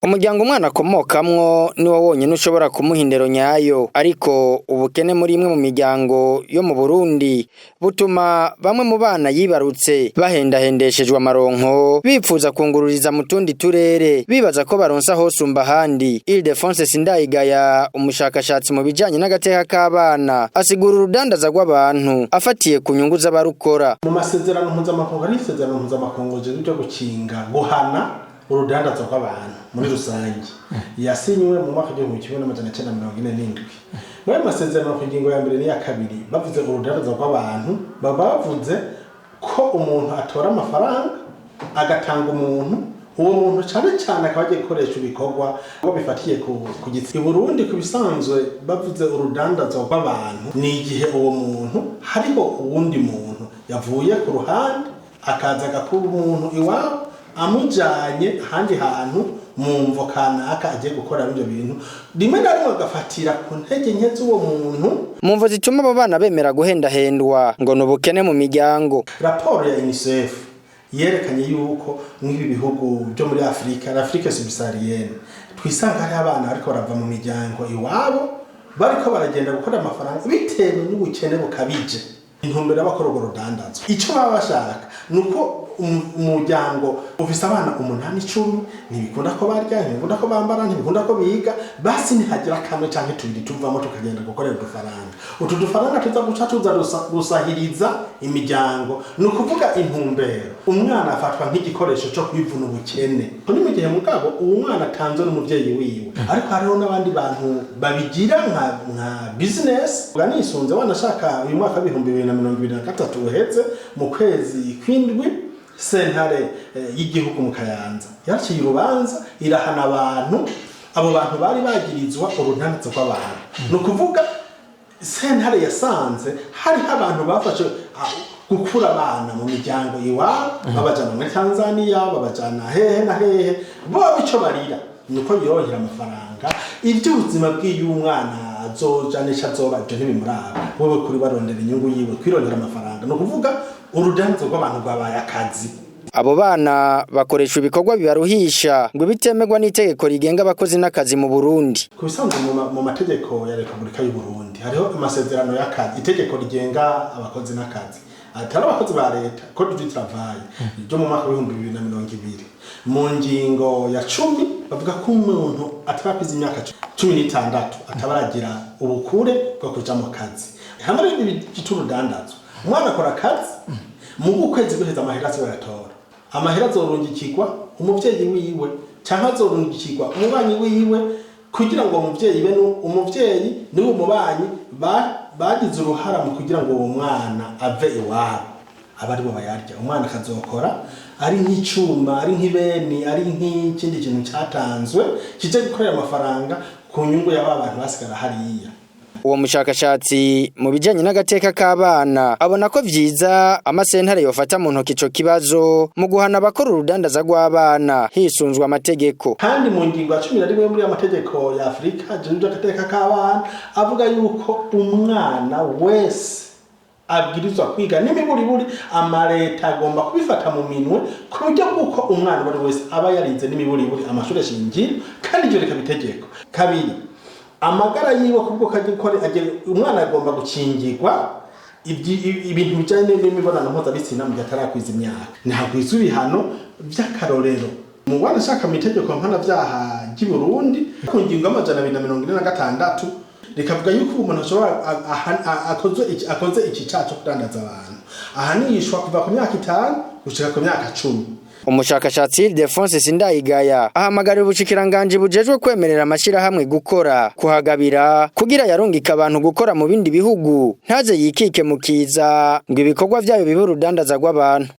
Umuryango umwana akomokamwo niwo wonyene ushobora kumuha indero nyayo, ariko ubukene muri imwe mu miryango yo mu Burundi butuma bamwe mu bana yibarutse bahendahendeshejwe amaronko bipfuza kungururiza mu tundi turere bibaza ko baronsa hosumba ahandi. Ildefonse Sindayigaya, umushakashatsi mu bijanye n'agateka k'abana, asigura urudandazwa rw'abantu afatiye ku nyungu z'abarukora. Mu masezerano mpuzamakungu hari isezerano mpuzamakungu ryo gukinga guhana urudandazwa rw'abantu muri rusange yasinywe mu mwaka w'1947. Muri masezerano ku ngingo ya mbere n'iya kabiri bavuze urudandazwa rw'abantu, bavuze ko umuntu atora amafaranga agatanga umuntu, uwo muntu cyane cyane akaba agiye gukoresha ibikorwa ngo bifatiye ku gitsina. I Burundi ku bisanzwe bavuze urudandazwa rw'abantu ni igihe uwo muntu hariho uwundi muntu yavuye ku ruhande akaza agakura umuntu iwabo amujanye ahandi hantu mu mvo kanaka agiye gukora ibyo bintu, rimwe na rimwe agafatira ku ntege nke z'uwo muntu. Mu mvo zituma abo bana bemera guhendahendwa ngo n'ubukene mu miryango. Raporo ya UNICEF yerekanye yuko nk'ibi bihugu byo muri Afrika subsaharienne twisanga hari abana ariko barava mu miryango iwabo bariko baragenda gukora amafaranga bitewe n'ubukene bukabije, intumbero y'abakora urwo rudandazwa. Ico baba bashaka nuko umuryango ufise abana 8-10 ntibikunda ko barya, ntibikunda ko bambara, ntibikunda ko biga, basi ntihagira kamwe canke tubiri tuvamo tukagenda gukorera udufaranga. Utu dufaranga tuza gusahiriza imiryango, nukuvuga intumbero. Umwana afatwa nk'igikoresho cyo kwivuna ubukene. Kuri mu gihe mugabo uwo mwana atanzwe n'umuvyeyi wiwe, ariko hariho n'abandi bantu babigira nka business. Bwanisunze wanashaka uyu mwaka w'2023 uheze mu kwezi kw'indwi, sentare y'igihugu mu Kayanza yaciye urubanza irahana abantu, abo bantu bari bagirizwa urudandazwa rw'abantu. Nukuvuga sentare yasanze hari abantu bafashe gukura abana mu miryango iwabo babajana muri Tanzania, babajana hehe na hehe, bo bico barira nuko yorohera amafaranga. Iby'ubuzima bw'iy'umwana azojanisha azoba ibyo ntibimuraba, wowe kuri barondera inyungu yiwe kwirondera amafaranga. Nukuvuga urudandazwa rw'abantu rwabaye akazi. Abo bana bakoresha ibikorwa bibaruhisha ngo bitemerwa n'itegeko rigenga abakozi n'akazi mu Burundi. Ku bisanzwe mu mategeko ya Repubulika y'u Burundi hariho amasezerano y'akazi, itegeko rigenga abakozi n'akazi, atari abakozi ba leta, code du travail ryo mu mwaka w'2020. Mu ngingo ya 10 bavuga ko umuntu atarapiza imyaka 16 atabaragira ubukure bwo kuja mu kazi. Hamwe n'ibit'urudandazwa, umwana akora akazi mu kwezi guheza amahera se baratora, amahera azorungikirwa umuvyeyi wiwe cyangwa azorungikirwa umubanyi wiwe, kugira ngo umuvyeyi niwe umubanyi bagize uruhara mu kugira ngo uwo mwana ave iwabo abari bo bayarya. Umwana akazokora ari nk'icuma, ari nk'ibeni, ari nk'ikindi kintu cyatanzwe kije gukorera amafaranga ku nyungu y'aba bantu basigara hariya. Uwo mushakashatsi mu bijanye n'agateka k'abana abona ko vyiza amasentare yofata mu ntoki ico kibazo mu guhana abakora urudandaza rw'abana hisunzwe amategeko. Kandi mu ngingo ya 11 muri amategeko ya Afrika ajejwe agateka k'abana avuga yuko umwana wese abwirizwa kwiga n'imiburiburi, amareta agomba kubifata mu minwe ku buryo bw'uko umwana wari wese aba yarinze n'imiburiburi amashuri shingiro, kandi ibyo rikabitegeko. Kabiri, amagara yiwe kubwo kagikore umwana agomba gukingirwa ibintu bijanye n'imibonano mpuzabitsina mu gatarakwiza imyaka. Ntabwo ibihano by'akarorero mu Rwanda shaka mu itegeko mpana vyaha ry'i Burundi ku ngingo y'246 rikavuga yuko umuntu ashobora akoze iki cyaha cyo kudandaza abantu ahanishwa kuva ku myaka 5 gushika ku myaka 10. Umushakashatsi Ildefonse Sindayigaya ahamagarira ubushikiranganje bujejwe kwemerera amashirahamwe gukora kuhagabira kugira yarungika abantu gukora mu bindi bihugu ntaze yikike mukiza ngo ibikorwa byayo bibe urudandazwa rw'abantu.